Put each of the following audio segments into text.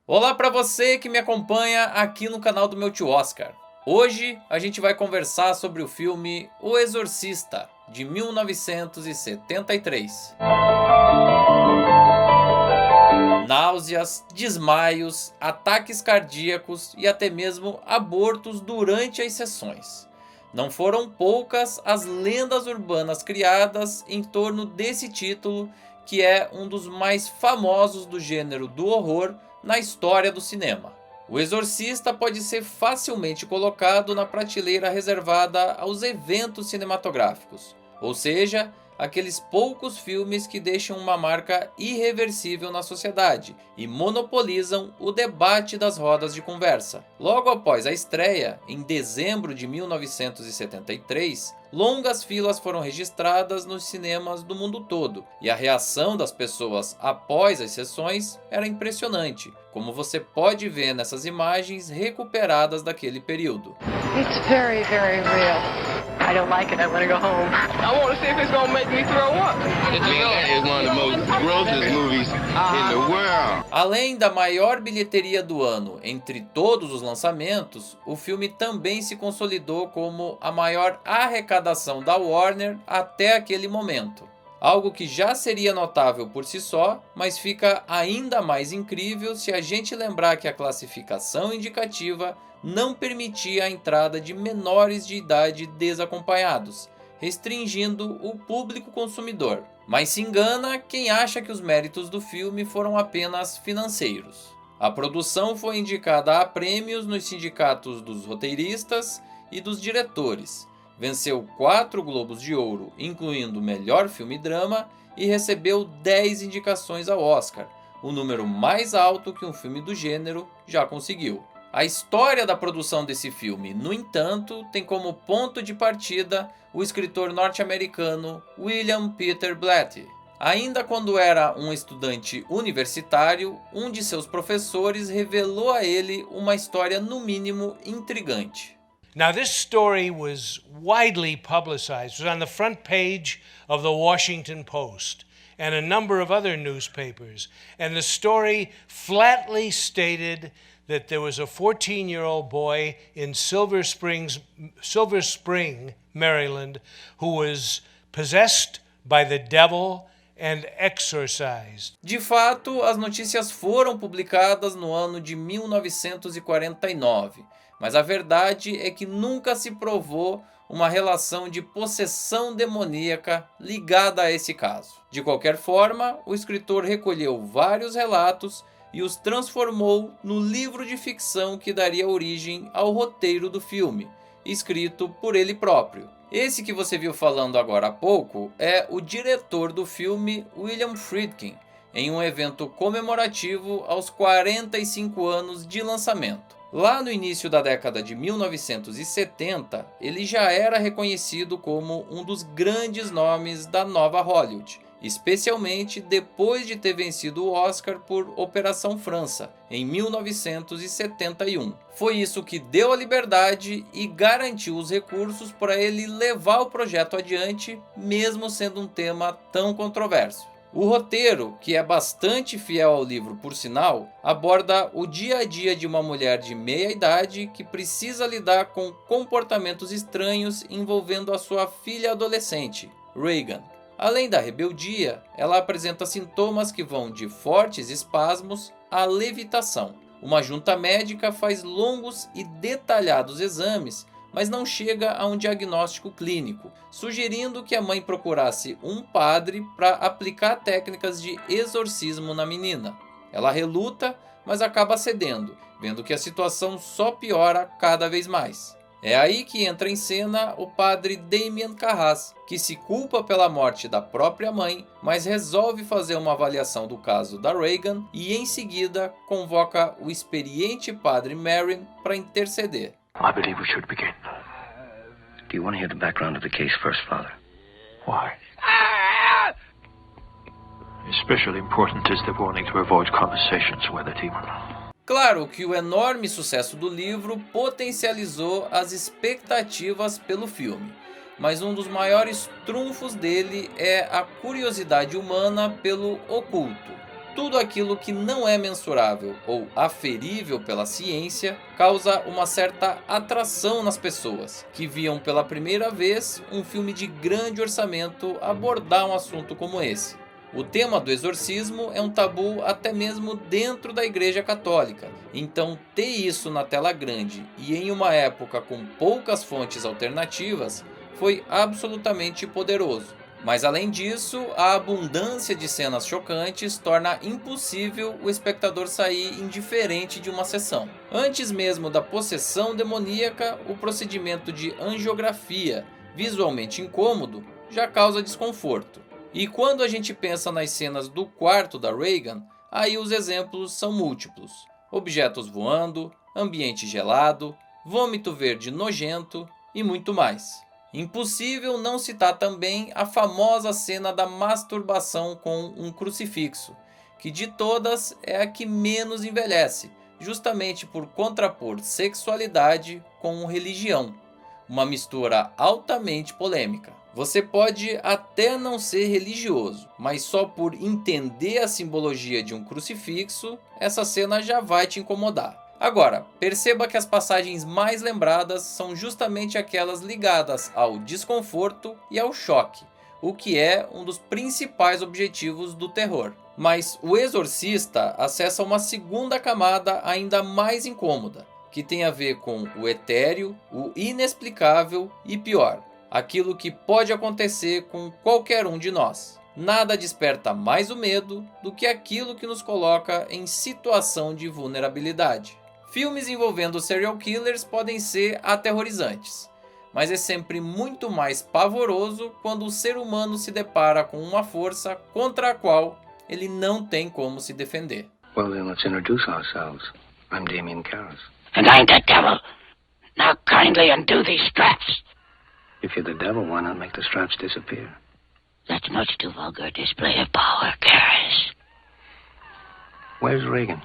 Olá para você que me acompanha aqui no canal do meu tio Oscar. Hoje a gente vai conversar sobre o filme O Exorcista, de 1973. Náuseas, desmaios, ataques cardíacos e até mesmo abortos durante as sessões. Não foram poucas as lendas urbanas criadas em torno desse título, que é um dos mais famosos do gênero do horror na história do cinema. O Exorcista pode ser facilmente colocado na prateleira reservada aos eventos cinematográficos, ou seja, aqueles poucos filmes que deixam uma marca irreversível na sociedade e monopolizam o debate das rodas de conversa. Logo após a estreia, em dezembro de 1973, longas filas foram registradas nos cinemas do mundo todo, e a reação das pessoas após as sessões era impressionante, como você pode ver nessas imagens recuperadas daquele período. It's very, very real. I don't like it. I want to go home. I want to see if it's gonna make me throw up. That is one of the most grossest movies in the world. Além da maior bilheteria do ano entre todos os lançamentos, o filme também se consolidou como a maior arrecadação da Warner até aquele momento. Algo que já seria notável por si só, mas fica ainda mais incrível se a gente lembrar que a classificação indicativa não permitia a entrada de menores de idade desacompanhados, restringindo o público consumidor. Mas se engana quem acha que os méritos do filme foram apenas financeiros. A produção foi indicada a prêmios nos sindicatos dos roteiristas e dos diretores. Venceu 4 Globos de Ouro, incluindo melhor filme drama, e recebeu 10 indicações ao Oscar, o número mais alto que um filme do gênero já conseguiu. A história da produção desse filme, no entanto, tem como ponto de partida o escritor norte-americano William Peter Blatty. Ainda quando era um estudante universitário, um de seus professores revelou a ele uma história no mínimo intrigante. Now, this story was widely publicized. It was on the front page of the Washington Post and a number of other newspapers. And the story flatly stated that there was a 14-year-old boy in Silver Spring, Maryland, who was possessed by the devil and exorcised. De fato, as notícias foram publicadas no ano de 1949. Mas a verdade é que nunca se provou uma relação de possessão demoníaca ligada a esse caso. De qualquer forma, o escritor recolheu vários relatos e os transformou no livro de ficção que daria origem ao roteiro do filme, escrito por ele próprio. Esse que você viu falando agora há pouco é o diretor do filme, William Friedkin, em um evento comemorativo aos 45 anos de lançamento. Lá no início da década de 1970, ele já era reconhecido como um dos grandes nomes da nova Hollywood, especialmente depois de ter vencido o Oscar por Operação França, em 1971. Foi isso que deu a liberdade e garantiu os recursos para ele levar o projeto adiante, mesmo sendo um tema tão controverso. O roteiro, que é bastante fiel ao livro por sinal, aborda o dia a dia de uma mulher de meia idade que precisa lidar com comportamentos estranhos envolvendo a sua filha adolescente, Reagan. Além da rebeldia, ela apresenta sintomas que vão de fortes espasmos à levitação. Uma junta médica faz longos e detalhados exames, mas não chega a um diagnóstico clínico, sugerindo que a mãe procurasse um padre para aplicar técnicas de exorcismo na menina. Ela reluta, mas acaba cedendo, vendo que a situação só piora cada vez mais. É aí que entra em cena o padre Damien Carras, que se culpa pela morte da própria mãe, mas resolve fazer uma avaliação do caso da Reagan e em seguida convoca o experiente padre Merrin para interceder. I believe we should begin. Do you want to hear the background of the case first, Father? Why? Especially important is the warning to avoid conversations with the demon. Claro que o enorme sucesso do livro potencializou as expectativas pelo filme, mas um dos maiores trunfos dele é a curiosidade humana pelo oculto. tudo aquilo que não é mensurável ou aferível pela ciência causa uma certa atração nas pessoas, que viam pela primeira vez um filme de grande orçamento abordar um assunto como esse. O tema do exorcismo é um tabu até mesmo dentro da Igreja Católica, então ter isso na tela grande e em uma época com poucas fontes alternativas foi absolutamente poderoso. Mas além disso, a abundância de cenas chocantes torna impossível o espectador sair indiferente de uma sessão. Antes mesmo da possessão demoníaca, o procedimento de angiografia, visualmente incômodo, já causa desconforto. E quando a gente pensa nas cenas do quarto da Regan, aí os exemplos são múltiplos. Objetos voando, ambiente gelado, vômito verde nojento e muito mais. Impossível não citar também a famosa cena da masturbação com um crucifixo, que de todas é a que menos envelhece, justamente por contrapor sexualidade com religião, uma mistura altamente polêmica. Você pode até não ser religioso, mas só por entender a simbologia de um crucifixo, essa cena já vai te incomodar. Agora, perceba que as passagens mais lembradas são justamente aquelas ligadas ao desconforto e ao choque, o que é um dos principais objetivos do terror. Mas O Exorcista acessa uma segunda camada ainda mais incômoda, que tem a ver com o etéreo, o inexplicável e pior, aquilo que pode acontecer com qualquer um de nós. Nada desperta mais o medo do que aquilo que nos coloca em situação de vulnerabilidade. Filmes envolvendo serial killers podem ser aterrorizantes, mas é sempre muito mais pavoroso quando o ser humano se depara com uma força contra a qual ele não tem como se defender. Well, then let's introduce ourselves. I'm Damien Karras. And I'm the devil. Now kindly undo these straps. If you're the devil, why not make the straps disappear? That's much too vulgar a display of power, Karras. Where's Regan?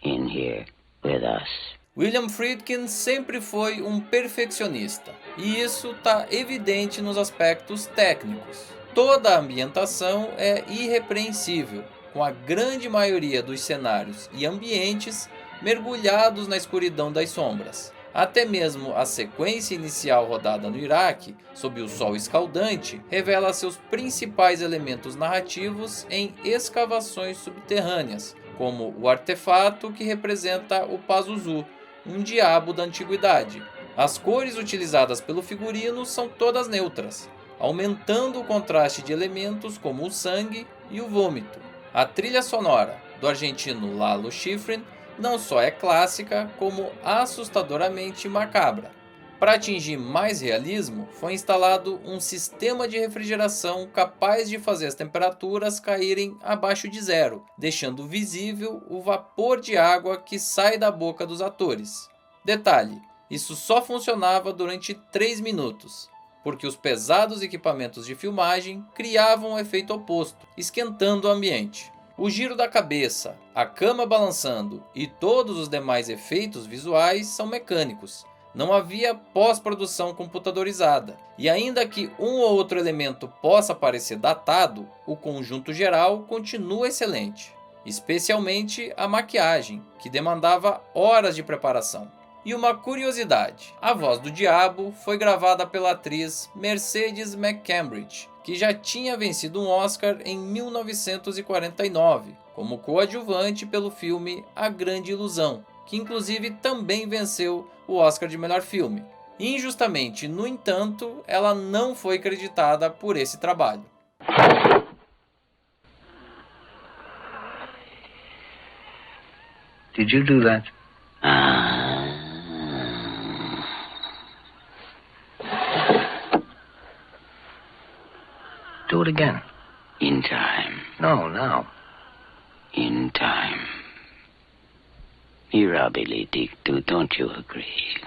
In here. With us. William Friedkin sempre foi um perfeccionista, e isso está evidente nos aspectos técnicos. Toda a ambientação é irrepreensível, com a grande maioria dos cenários e ambientes mergulhados na escuridão das sombras. Até mesmo a sequência inicial rodada no Iraque, sob o sol escaldante, revela seus principais elementos narrativos em escavações subterrâneas, como o artefato que representa o Pazuzu, um diabo da antiguidade. As cores utilizadas pelo figurino são todas neutras, aumentando o contraste de elementos como o sangue e o vômito. A trilha sonora, do argentino Lalo Schifrin, não só é clássica, como assustadoramente macabra. Para atingir mais realismo, foi instalado um sistema de refrigeração capaz de fazer as temperaturas caírem abaixo de zero, deixando visível o vapor de água que sai da boca dos atores. Detalhe, isso só funcionava durante 3 minutos, porque os pesados equipamentos de filmagem criavam um efeito oposto, esquentando o ambiente. O giro da cabeça, a cama balançando e todos os demais efeitos visuais são mecânicos. Não havia pós-produção computadorizada, e ainda que um ou outro elemento possa parecer datado, o conjunto geral continua excelente, especialmente a maquiagem, que demandava horas de preparação. E uma curiosidade, a voz do diabo foi gravada pela atriz Mercedes McCambridge, que já tinha vencido um Oscar em 1949, como coadjuvante pelo filme A Grande Ilusão, que inclusive também venceu o Oscar de melhor filme. Injustamente, no entanto, ela não foi creditada por esse trabalho. Did you do that? Do it again. In time. No, now. In time. Mirabile dictu, don't you agree?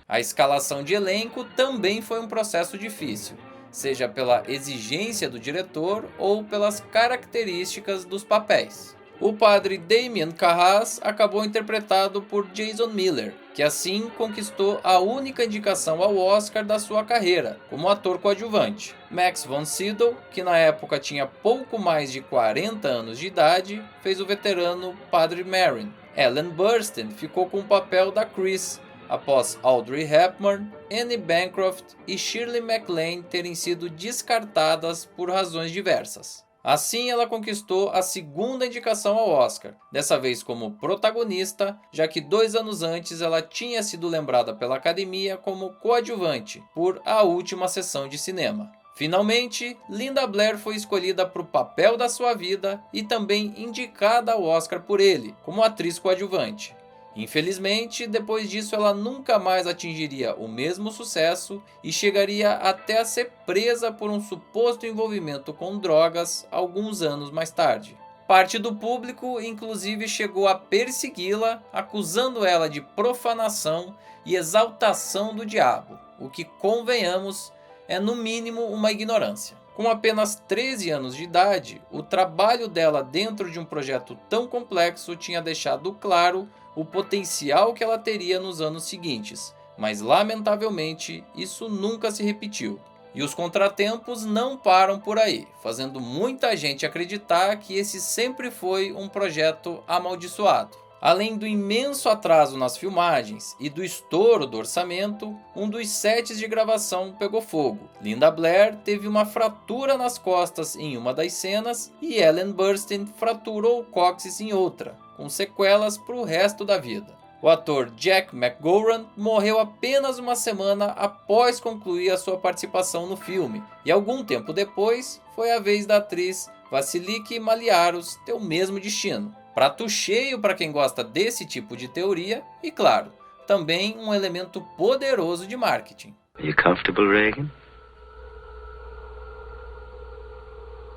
A escalação de elenco também foi um processo difícil, seja pela exigência do diretor ou pelas características dos papéis. O padre Damien Carras acabou interpretado por Jason Miller, que assim conquistou a única indicação ao Oscar da sua carreira, como ator coadjuvante. Max von Sydow, que na época tinha pouco mais de 40 anos de idade, fez o veterano Padre Merrin. Ellen Burstyn ficou com o papel da Chris, após Audrey Hepburn, Anne Bancroft e Shirley MacLaine terem sido descartadas por razões diversas. Assim, ela conquistou a segunda indicação ao Oscar, dessa vez como protagonista, já que 2 anos antes ela tinha sido lembrada pela Academia como coadjuvante por A Última Sessão de Cinema. Finalmente, Linda Blair foi escolhida para o papel da sua vida e também indicada ao Oscar por ele, como atriz coadjuvante. Infelizmente, depois disso ela nunca mais atingiria o mesmo sucesso e chegaria até a ser presa por um suposto envolvimento com drogas alguns anos mais tarde. Parte do público inclusive chegou a persegui-la, acusando ela de profanação e exaltação do diabo, o que, convenhamos, é no mínimo uma ignorância. Com apenas 13 anos de idade, o trabalho dela dentro de um projeto tão complexo tinha deixado claro o potencial que ela teria nos anos seguintes, mas lamentavelmente isso nunca se repetiu. E os contratempos não param por aí, fazendo muita gente acreditar que esse sempre foi um projeto amaldiçoado. Além do imenso atraso nas filmagens e do estouro do orçamento, um dos sets de gravação pegou fogo. Linda Blair teve uma fratura nas costas em uma das cenas e Ellen Burstyn fraturou o cóccix em outra, com sequelas para o resto da vida. O ator Jack McGowan morreu apenas uma semana após concluir a sua participação no filme, e algum tempo depois foi a vez da atriz Vassiliki Maliarus ter o mesmo destino. Prato cheio para quem gosta desse tipo de teoria e, claro, também um elemento poderoso de marketing. Are you comfortable, Reagan?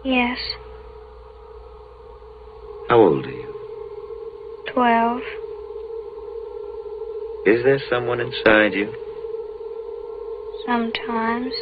Yes. How old are you? 12. Is there someone inside you? Sometimes.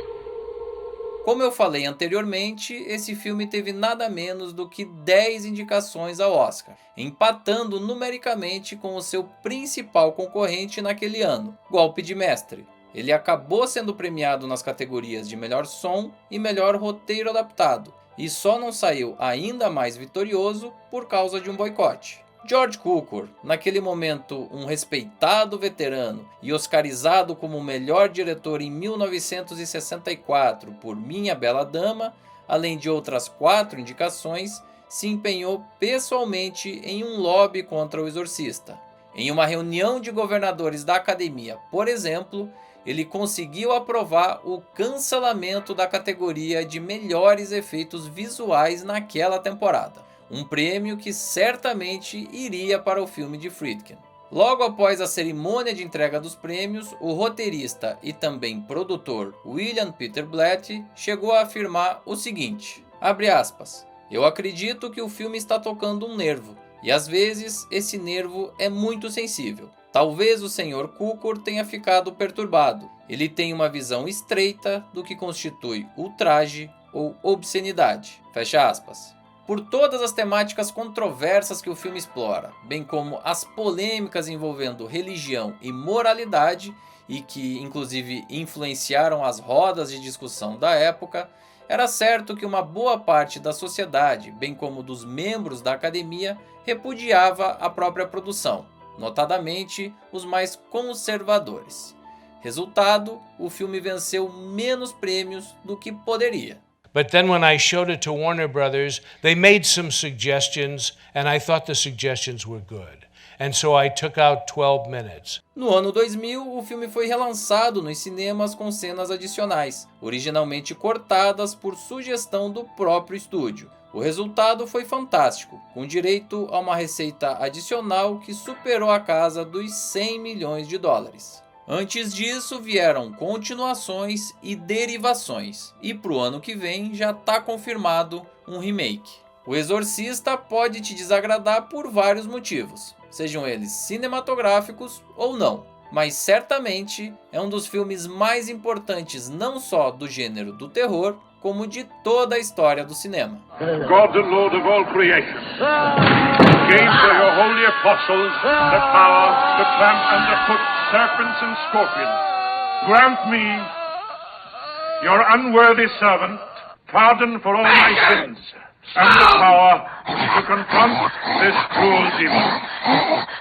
Como eu falei anteriormente, esse filme teve nada menos do que 10 indicações ao Oscar, empatando numericamente com o seu principal concorrente naquele ano, Golpe de Mestre. Ele acabou sendo premiado nas categorias de melhor som e melhor roteiro adaptado, e só não saiu ainda mais vitorioso por causa de um boicote. George Cukor, naquele momento um respeitado veterano e oscarizado como o melhor diretor em 1964 por Minha Bela Dama, além de outras 4 indicações, se empenhou pessoalmente em um lobby contra o Exorcista. Em uma reunião de governadores da Academia, por exemplo, ele conseguiu aprovar o cancelamento da categoria de melhores efeitos visuais naquela temporada. Um prêmio que certamente iria para o filme de Friedkin. Logo após a cerimônia de entrega dos prêmios, o roteirista e também produtor William Peter Blatty chegou a afirmar o seguinte, abre aspas, eu acredito que o filme está tocando um nervo, e às vezes esse nervo é muito sensível. Talvez o Sr. Cukor tenha ficado perturbado. Ele tem uma visão estreita do que constitui ultraje ou obscenidade. Fecha aspas. Por todas as temáticas controversas que o filme explora, bem como as polêmicas envolvendo religião e moralidade, e que inclusive influenciaram as rodas de discussão da época, era certo que uma boa parte da sociedade, bem como dos membros da academia, repudiava a própria produção, notadamente os mais conservadores. Resultado, o filme venceu menos prêmios do que poderia. But then when I showed it to Warner Brothers, they made some suggestions, and I thought the suggestions were good. And so I took out 12 minutes. No ano 2000, o filme foi relançado nos cinemas com cenas adicionais, originalmente cortadas por sugestão do próprio estúdio. O resultado foi fantástico, com direito a uma receita adicional que superou a casa dos 100 milhões de dólares. Antes disso vieram continuações e derivações, e pro ano que vem já está confirmado um remake. O Exorcista pode te desagradar por vários motivos, sejam eles cinematográficos ou não, mas certamente é um dos filmes mais importantes não só do gênero do terror, como de toda a história do cinema. God, the Lord of all creation, gave to your holy apostles the power to tramp underfoot serpents and scorpions. Grant me, your unworthy servant, pardon for all my sins, and the power to confront this cruel demon.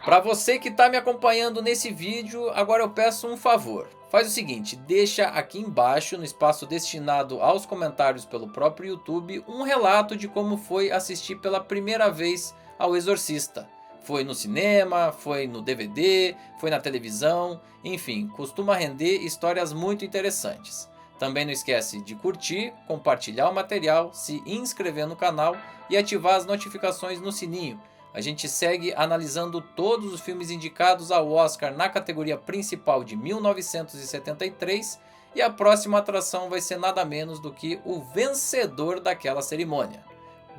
Para você que está me acompanhando nesse vídeo, agora eu peço um favor. Faz o seguinte, deixa aqui embaixo, no espaço destinado aos comentários pelo próprio YouTube, um relato de como foi assistir pela primeira vez ao Exorcista. Foi no cinema, foi no DVD, foi na televisão, enfim, costuma render histórias muito interessantes. Também não esquece de curtir, compartilhar o material, se inscrever no canal e ativar as notificações no sininho. A gente segue analisando todos os filmes indicados ao Oscar na categoria principal de 1973 e a próxima atração vai ser nada menos do que o vencedor daquela cerimônia.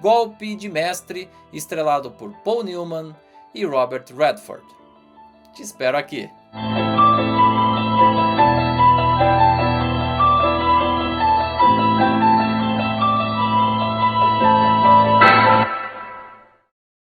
Golpe de Mestre, estrelado por Paul Newman e Robert Redford. Te espero aqui!